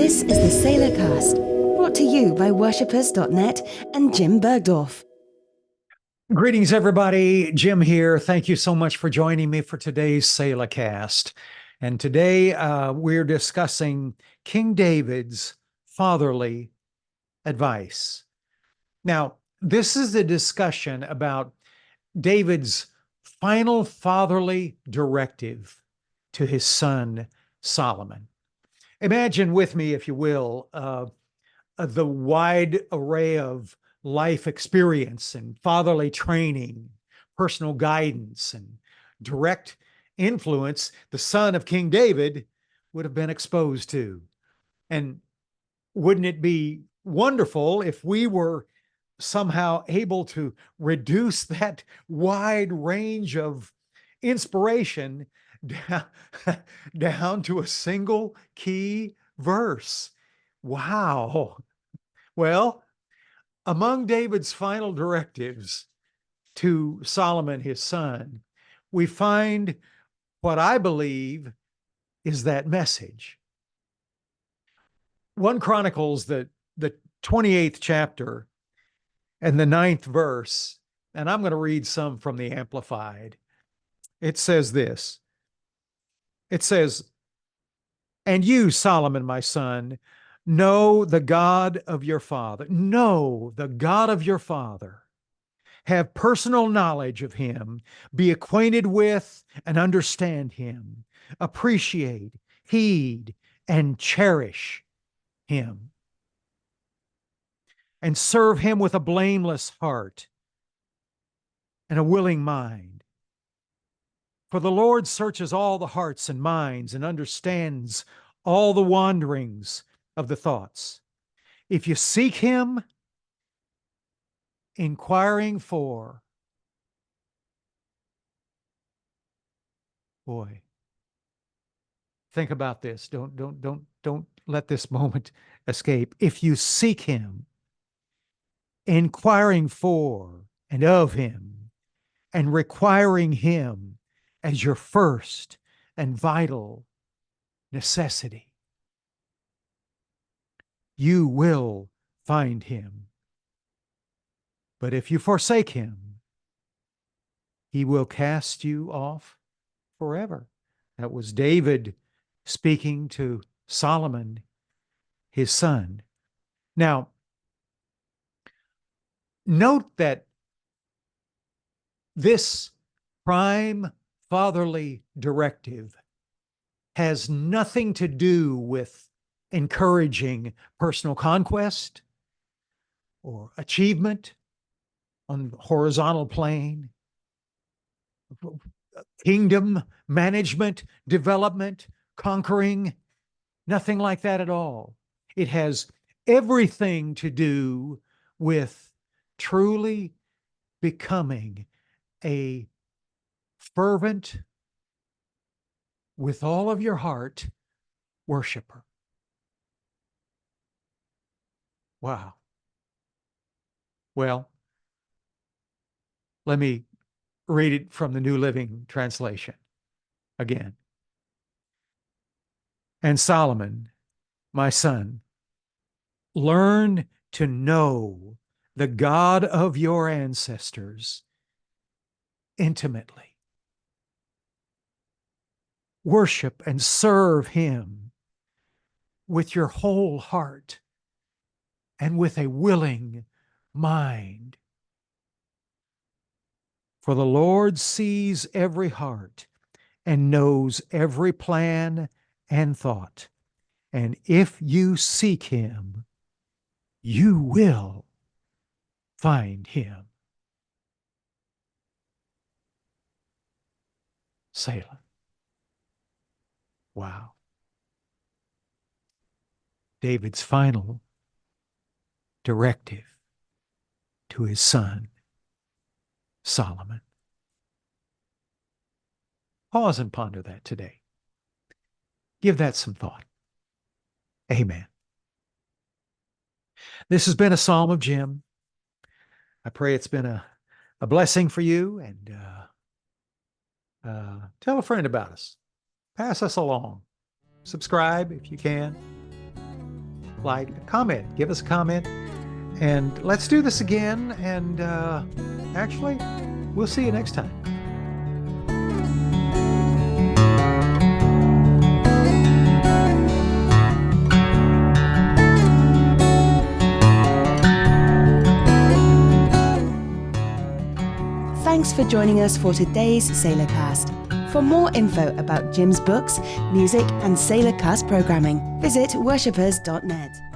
This is the Sailor Cast, brought to you by worshippers.net and Jim Burgdorf. Greetings, everybody. Jim here. Thank you so much for joining me for today's Sailor Cast. And today we're discussing King David's fatherly advice. Now, this is a discussion about David's final fatherly directive to his son Solomon. Imagine with me, if you will, the wide array of life experience and fatherly training, personal guidance, and direct influence the son of King David would have been exposed to. And wouldn't it be wonderful if we were somehow able to reduce that wide range of inspiration down to a single key verse? Wow. Well, among David's final directives to Solomon, his son, we find what I believe is that message. 1 Chronicles, the 28th chapter and the 9th verse, and I'm going to read some from the Amplified. It says this. It says, "And you, Solomon, my son, know the God of your father. Know the God of your father. Have personal knowledge of him. Be acquainted with and understand him. Appreciate, heed, and cherish him. And serve him with a blameless heart and a willing mind. For the Lord searches all the hearts and minds and understands all the wanderings of the thoughts. If you seek him, inquiring for," boy, think about this. Don't let this moment escape. If you seek him, inquiring for and of him, and requiring him as your first and vital necessity, you will find him. But if you forsake him, he will cast you off forever. That was David speaking to Solomon, his son. Now, note that this prime fatherly directive has nothing to do with encouraging personal conquest or achievement on the horizontal plane, kingdom management, development, conquering, nothing like that at all. It has everything to do with truly becoming a fervent, with all of your heart, worshiper. Wow. Well, let me read it from the New Living Translation again. "And Solomon, my son, learn to know the God of your ancestors intimately. Worship and serve him with your whole heart and with a willing mind. For the Lord sees every heart and knows every plan and thought. And if you seek him, you will find him." Selah. Wow. David's final directive to his son, Solomon. Pause and ponder that today. Give that some thought. Amen. This has been a Psalm of Jim. I pray it's been a blessing for you, and tell a friend about us. Pass us along. Subscribe if you can. like, comment. Give us a comment. And let's do this again. And actually, we'll see you next time. Thanks for joining us for today's SailorCast. For more info about Jim's books, music, and SailorCast programming, visit worshippers.net.